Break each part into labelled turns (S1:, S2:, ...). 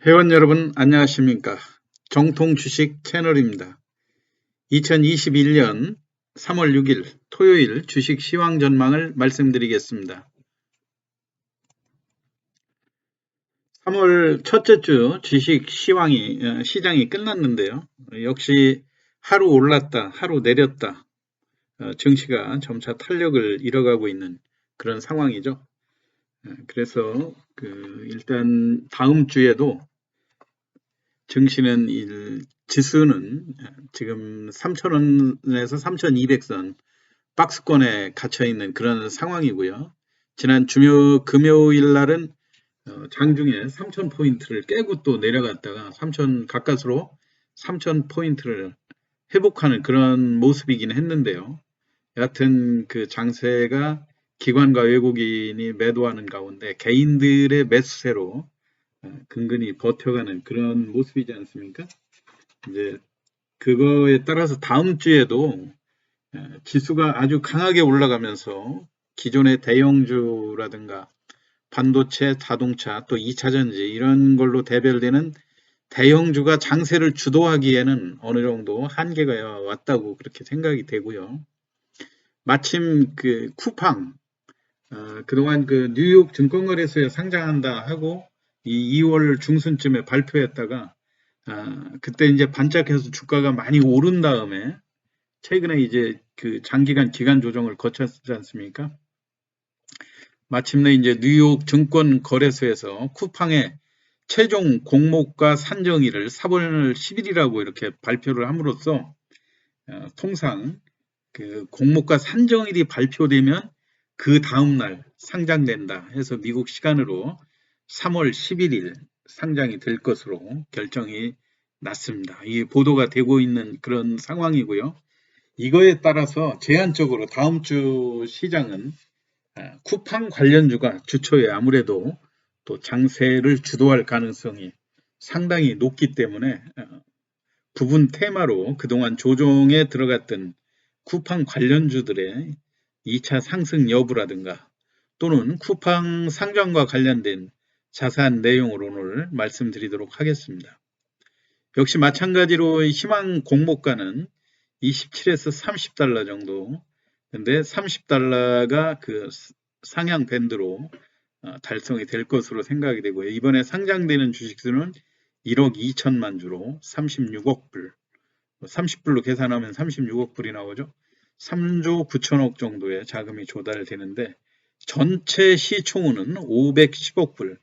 S1: 회원 여러분 안녕하십니까? 정통 주식 채널입니다. 2021년 3월 6일 토요일 주식 시황 전망을 말씀드리겠습니다. 3월 첫째 주 주식 시장이 끝났는데요. 역시 하루 올랐다, 하루 내렸다. 증시가 점차 탄력을 잃어가고 있는 그런 상황이죠. 그래서 일단 다음 주에도 증시는 지수는 지금 3,000원에서 3,200선 박스권에 갇혀 있는 그런 상황이고요. 지난 금요일 날은 장중에 3,000포인트를 깨고 또 내려갔다가 3,000 가까스로 3,000포인트를 회복하는 그런 모습이긴 했는데요. 여하튼 그 장세가 기관과 외국인이 매도하는 가운데 개인들의 매수세로 근근히 버텨가는 그런 모습이지 않습니까? 이제 그거에 따라서 다음 주에도 지수가 아주 강하게 올라가면서 기존의 대형주라든가 반도체, 자동차, 또 2차전지 이런 걸로 대별되는 대형주가 장세를 주도하기에는 어느 정도 한계가 왔다고 그렇게 생각이 되고요. 마침 그 쿠팡, 그동안 그 뉴욕 증권거래소에 상장한다 하고 이 2월 중순쯤에 발표했다가 그때 이제 반짝해서 주가가 많이 오른 다음에 최근에 이제 그 장기간 기간 조정을 거쳤지 않습니까? 마침내 이제 뉴욕 증권거래소에서 쿠팡의 최종 공모가 산정일을 4월 10일이라고 이렇게 발표를 함으로써 통상 그 공모가 산정일이 발표되면 그 다음날 상장된다 해서 미국 시간으로 3월 11일 상장이 될 것으로 결정이 났습니다. 이게 보도가 되고 있는 그런 상황이고요. 이거에 따라서 제한적으로 다음 주 시장은 쿠팡 관련주가 주초에 아무래도 또 장세를 주도할 가능성이 상당히 높기 때문에 부분 테마로 그동안 조정에 들어갔던 쿠팡 관련주들의 2차 상승 여부라든가 또는 쿠팡 상장과 관련된 자세한 내용을 오늘 말씀드리도록 하겠습니다. 역시 마찬가지로 희망 공모가는 27에서 30달러 정도. 근데 30달러가 그 상향 밴드로 달성이 될 것으로 생각이 되고요. 이번에 상장되는 주식수는 1억 2천만 주로 36억 불. 30불로 계산하면 36억 불이 나오죠. 3조 9천억 정도의 자금이 조달되는데 전체 시총은 510억 불.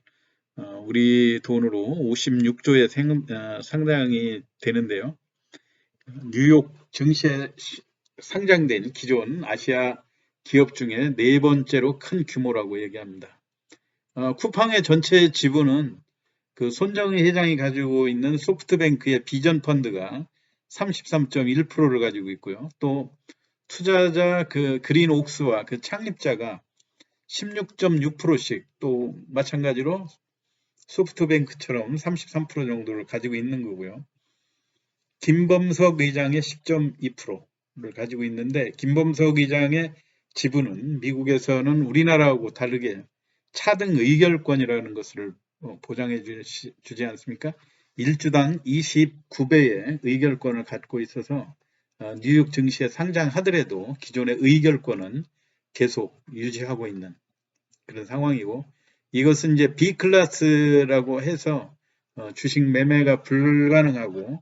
S1: 우리 돈으로 56조에 상당이 되는데요. 뉴욕 증시에 상장된 기존 아시아 기업 중에 네 번째로 큰 규모라고 얘기합니다. 쿠팡의 전체 지분은 그 손정희 회장이 가지고 있는 소프트뱅크의 비전 펀드가 33.1%를 가지고 있고요. 또 투자자 그 그린옥스와 그 창립자가 16.6%씩 또 마찬가지로 소프트뱅크처럼 33% 정도를 가지고 있는 거고요. 김범석 의장의 10.2%를 가지고 있는데 김범석 의장의 지분은 미국에서는 우리나라하고 다르게 차등 의결권이라는 것을 보장해 주지 않습니까? 1주당 29배의 의결권을 갖고 있어서 뉴욕 증시에 상장하더라도 기존의 의결권은 계속 유지하고 있는 그런 상황이고 이것은 이제 B클래스라고 해서 주식 매매가 불가능하고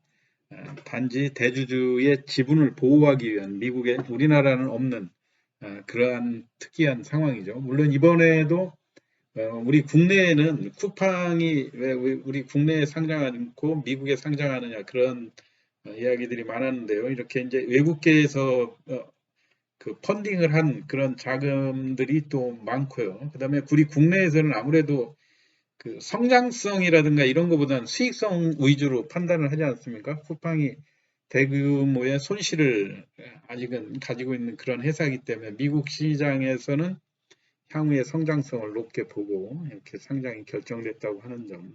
S1: 단지 대주주의 지분을 보호하기 위한 미국의 우리나라는 없는 그러한 특이한 상황이죠. 물론 이번에도 우리 국내에는 쿠팡이 왜 우리 국내에 상장하지 않고 미국에 상장하느냐 그런 이야기들이 많았는데요. 이렇게 이제 외국계에서 그 펀딩을 한 그런 자금들이 또 많고요. 그다음에 우리 국내에서는 아무래도 그 성장성이라든가 이런 것보다는 수익성 위주로 판단을 하지 않습니까? 쿠팡이 대규모의 손실을 아직은 가지고 있는 그런 회사이기 때문에 미국 시장에서는 향후의 성장성을 높게 보고 이렇게 상장이 결정됐다고 하는 점.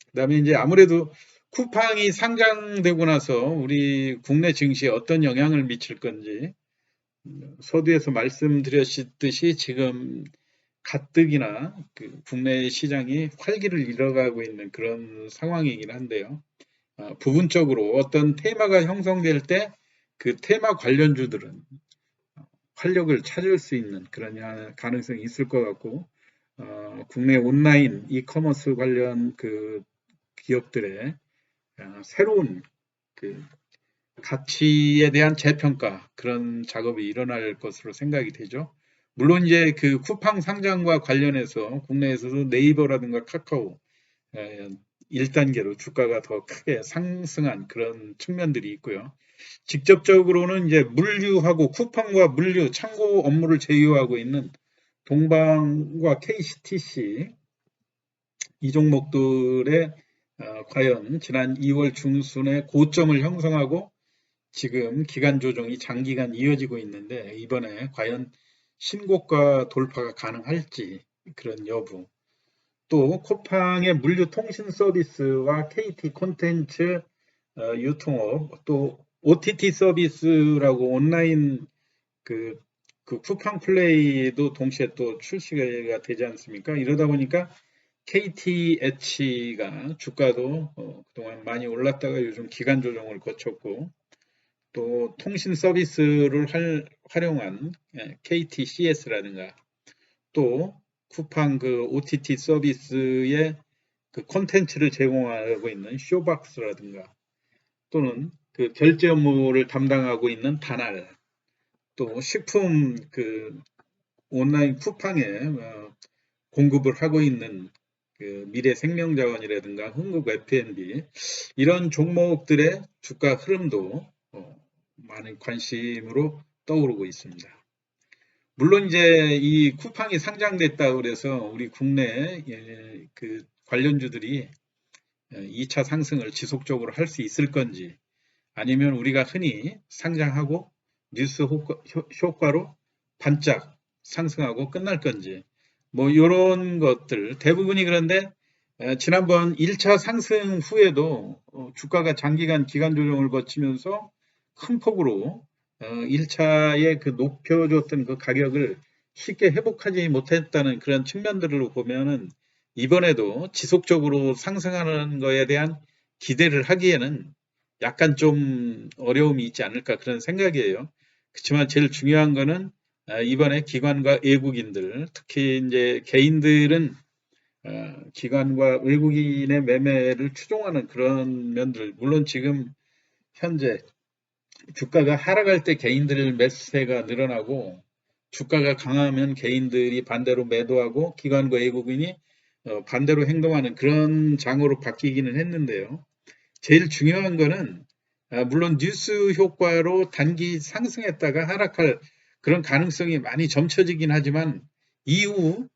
S1: 그다음에 이제 아무래도 쿠팡이 상장되고 나서 우리 국내 증시에 어떤 영향을 미칠 건지 서두에서 말씀드렸듯이 지금 가뜩이나 그 국내 시장이 활기를 잃어가고 있는 그런 상황이긴 한데요. 부분적으로 어떤 테마가 형성될 때 그 테마 관련주들은 활력을 찾을 수 있는 그런 가능성이 있을 것 같고, 국내 온라인 이커머스 관련 그 기업들의 새로운 그 가치에 대한 재평가 그런 작업이 일어날 것으로 생각이 되죠. 물론 이제 그 쿠팡 상장과 관련해서 국내에서도 네이버라든가 카카오 1단계로 주가가 더 크게 상승한 그런 측면들이 있고요. 직접적으로는 이제 물류하고 쿠팡과 물류 창고 업무를 제휴하고 있는 동방과 KCTC 이 종목들의 과연 지난 2월 중순에 고점을 형성하고 지금 기간 조정이 장기간 이어지고 있는데 이번에 과연 신고가 돌파가 가능할지 그런 여부, 또 쿠팡의 물류 통신 서비스와 KT 콘텐츠 유통업, 또 OTT 서비스라고 온라인 그, 그 쿠팡 플레이도 동시에 또 출시가 되지 않습니까? 이러다 보니까 KTH가 주가도 그동안 많이 올랐다가 요즘 기간 조정을 거쳤고, 또 통신 서비스를 활용한 KTCS라든가, 또 쿠팡 그 OTT 서비스의 그 콘텐츠를 제공하고 있는 쇼박스라든가, 또는 그 결제 업무를 담당하고 있는 다날, 또 식품 그 온라인 쿠팡에 공급을 하고 있는 그 미래생명자원이라든가 흥국 F&B, 이런 종목들의 주가 흐름도 많은 관심으로 떠오르고 있습니다. 물론 이제 이 쿠팡이 상장됐다 그래서 우리 국내 그 관련주들이 2차 상승을 지속적으로 할 수 있을 건지, 아니면 우리가 흔히 상장하고 뉴스 효과로 반짝 상승하고 끝날 건지, 뭐 이런 것들 대부분이. 그런데 지난번 1차 상승 후에도 주가가 장기간 기간 조정을 거치면서 큰 폭으로 1차에 그 높여줬던 그 가격을 쉽게 회복하지 못했다는 그런 측면들로 보면은 이번에도 지속적으로 상승하는 거에 대한 기대를 하기에는 약간 좀 어려움이 있지 않을까 그런 생각이에요. 그렇지만 제일 중요한 거는 이번에 기관과 외국인들, 특히 이제 개인들은 기관과 외국인의 매매를 추종하는 그런 면들, 물론 지금 현재 주가가 하락할 때 개인들 매수세가 늘어나고, 주가가 강하면 개인들이 반대로 매도하고 기관과 외국인이 반대로 행동하는 그런 장으로 바뀌기는 했는데요. 제일 중요한 거는 물론 뉴스 효과로 단기 상승했다가 하락할 그런 가능성이 많이 점쳐지긴 하지만, 이후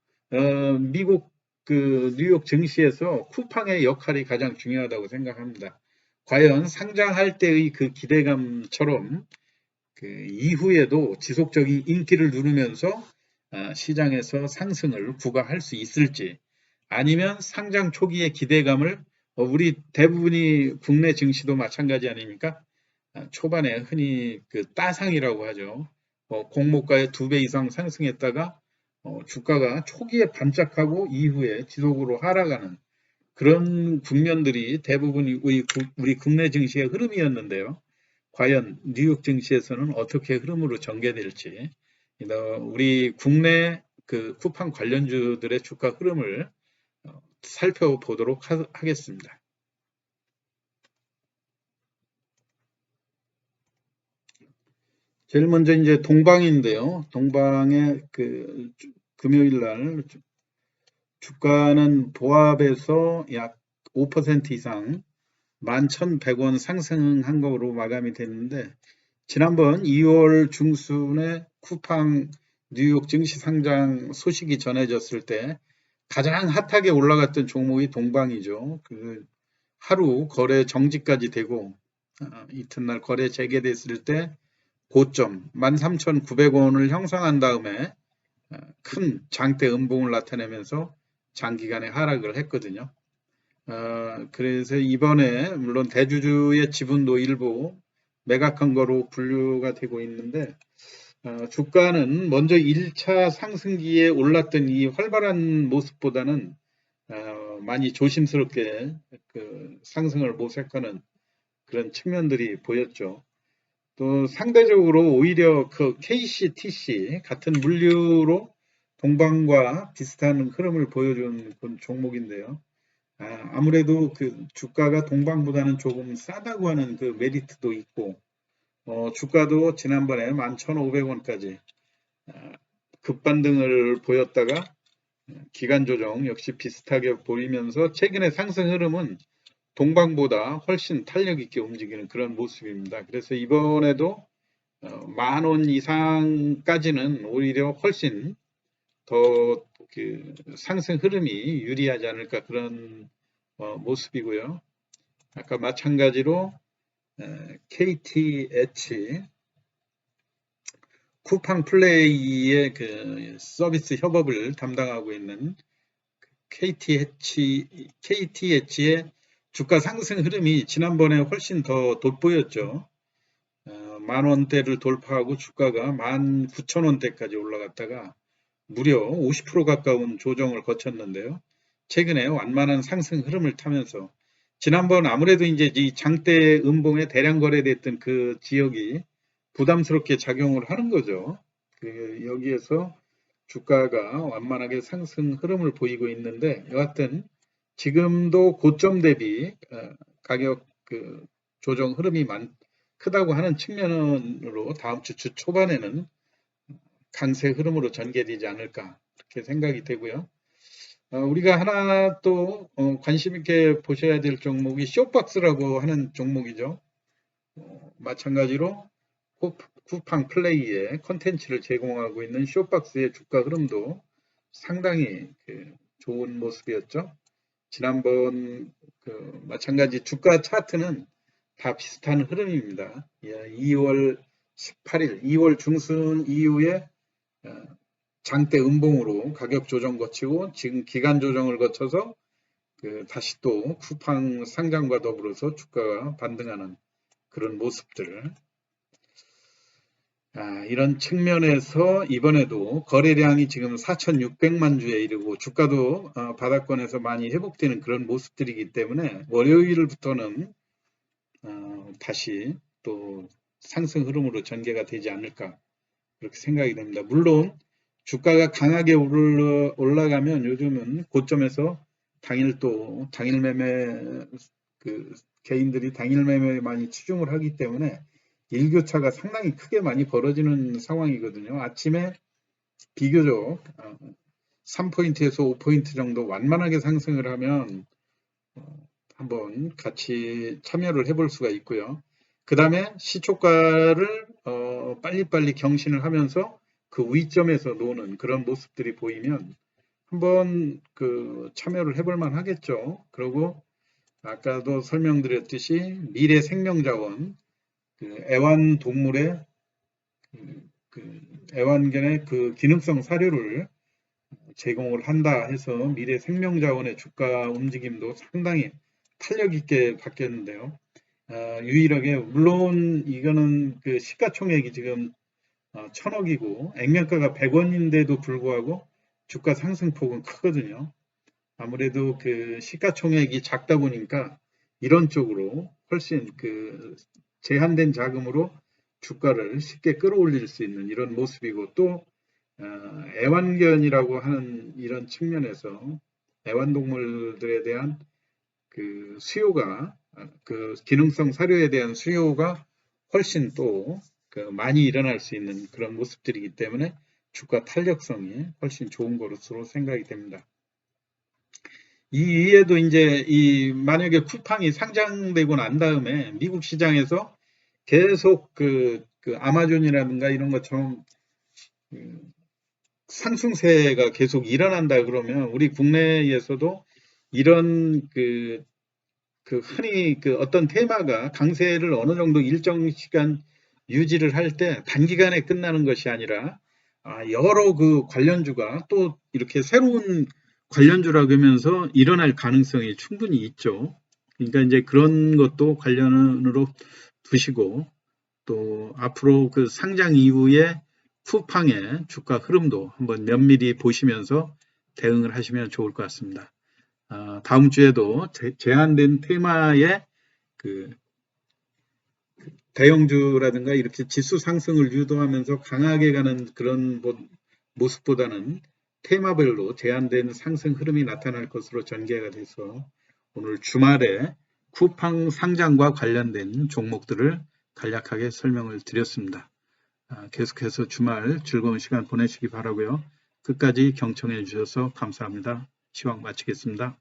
S1: 미국 그 뉴욕 증시에서 쿠팡의 역할이 가장 중요하다고 생각합니다. 과연 상장할 때의 그 기대감처럼 그 이후에도 지속적인 인기를 누르면서 시장에서 상승을 구가할 수 있을지, 아니면 상장 초기의 기대감을 우리 대부분이 국내 증시도 마찬가지 아닙니까? 초반에 흔히 그 따상이라고 하죠. 공모가의 2배 이상 상승했다가 주가가 초기에 반짝하고 이후에 지속으로 하락하는 그런 국면들이 대부분 우리 국내 증시의 흐름이었는데요. 과연 뉴욕 증시에서는 어떻게 흐름으로 전개될지, 우리 국내 그 쿠팡 관련주들의 주가 흐름을 살펴보도록 하겠습니다. 제일 먼저 이제 동방인데요. 동방의 그 금요일 날 주가는 보합에서 약 5% 이상 11,100원 상승한 거로 마감이 됐는데, 지난번 2월 중순에 쿠팡 뉴욕 증시 상장 소식이 전해졌을 때 가장 핫하게 올라갔던 종목이 동방이죠. 그 하루 거래 정지까지 되고 이튿날 거래 재개됐을 때 고점 13,900원을 형성한 다음에 큰 장대 음봉을 나타내면서 장기간의 하락을 했거든요. 그래서 이번에 물론 대주주의 지분도 일부 매각한 거로 분류가 되고 있는데, 주가는 먼저 1차 상승기에 올랐던 이 활발한 모습보다는 많이 조심스럽게 그 상승을 모색하는 그런 측면들이 보였죠. 또 상대적으로 오히려 그 KCTC 같은 물류로 동방과 비슷한 흐름을 보여준 그런 종목인데요. 아무래도 그 주가가 동방보다는 조금 싸다고 하는 그 메리트도 있고, 주가도 지난번에 11,500원까지 급반등을 보였다가 기간 조정 역시 비슷하게 보이면서 최근의 상승 흐름은 동방보다 훨씬 탄력 있게 움직이는 그런 모습입니다. 그래서 이번에도 10,000원 이상까지는 오히려 훨씬 더 그 상승 흐름이 유리하지 않을까 그런 모습이고요. 아까 마찬가지로 KTH 쿠팡 플레이의 그 서비스 협업을 담당하고 있는 KTH의 주가 상승 흐름이 지난번에 훨씬 더 돋보였죠. 10,000원대를 돌파하고 주가가 19,000원대까지 올라갔다가 무려 50% 가까운 조정을 거쳤는데요. 최근에 완만한 상승 흐름을 타면서 지난번 아무래도 이제 이 장대 음봉에 대량 거래됐던 그 지역이 부담스럽게 작용을 하는 거죠. 여기에서 주가가 완만하게 상승 흐름을 보이고 있는데 여하튼 지금도 고점 대비 가격 그 조정 흐름이 크다고 하는 측면으로 다음 주 초반에는 강세 흐름으로 전개되지 않을까 그렇게 생각이 되고요. 우리가 하나 또 관심 있게 보셔야 될 종목이 쇼박스라고 하는 종목이죠. 마찬가지로 쿠팡 플레이에 컨텐츠를 제공하고 있는 쇼박스의 주가 흐름도 상당히 좋은 모습이었죠. 지난번 마찬가지 주가 차트는 다 비슷한 흐름입니다. 2월 18일, 2월 중순 이후에 장대 음봉으로 가격 조정 거치고 지금 기간 조정을 거쳐서 다시 또 쿠팡 상장과 더불어서 주가가 반등하는 그런 모습들. 이런 측면에서 이번에도 거래량이 지금 4,600만 주에 이르고 주가도 바닥권에서 많이 회복되는 그런 모습들이기 때문에 월요일부터는 다시 또 상승 흐름으로 전개가 되지 않을까 그렇게 생각이 됩니다. 물론 주가가 강하게 올라가면 요즘은 고점에서 당일 매매 개인들이 당일 매매에 많이 치중을 하기 때문에 일교차가 상당히 크게 많이 벌어지는 상황이거든요. 아침에 비교적 3포인트에서 5포인트 정도 완만하게 상승을 하면 한번 같이 참여를 해볼 수가 있고요. 그 다음에 시초가를 빨리빨리 경신을 하면서 그 위점에서 노는 그런 모습들이 보이면 한번 참여를 해볼 만 하겠죠. 그리고 아까도 설명드렸듯이 미래 생명자원 애완동물의 애완견의 기능성 사료를 제공을 한다 해서 미래 생명자원의 주가 움직임도 상당히 탄력 있게 바뀌었는데요. 유일하게 물론 이거는 시가총액이 지금 1,000억이고 액면가가 100원인데도 불구하고 주가 상승폭은 크거든요. 아무래도 시가총액이 작다 보니까 이런 쪽으로 훨씬 제한된 자금으로 주가를 쉽게 끌어올릴 수 있는 이런 모습이고 또 애완견이라고 하는 이런 측면에서 애완동물들에 대한 수요가 기능성 사료에 대한 수요가 훨씬 또 많이 일어날 수 있는 그런 모습들이기 때문에 주가 탄력성이 훨씬 좋은 것으로 생각이 됩니다. 이 위에도 이제 만약에 쿠팡이 상장되고 난 다음에 미국 시장에서 계속 아마존이라든가 이런 것처럼 상승세가 계속 일어난다 그러면 우리 국내에서도 이런 흔히 어떤 테마가 강세를 어느 정도 일정 시간 유지를 할 때 단기간에 끝나는 것이 아니라 여러 관련주가 또 이렇게 새로운 관련주라고 하면서 일어날 가능성이 충분히 있죠. 그러니까 이제 그런 것도 관련으로 두시고 또 앞으로 상장 이후에 쿠팡의 주가 흐름도 한번 면밀히 보시면서 대응을 하시면 좋을 것 같습니다. 다음 주에도 제한된 테마의 그 대형주라든가 이렇게 지수 상승을 유도하면서 강하게 가는 그런 모습보다는 테마별로 제한된 상승 흐름이 나타날 것으로 전개가 돼서 오늘 주말에 쿠팡 상장과 관련된 종목들을 간략하게 설명을 드렸습니다. 계속해서 주말 즐거운 시간 보내시기 바라고요. 끝까지 경청해 주셔서 감사합니다. 시황 마치겠습니다.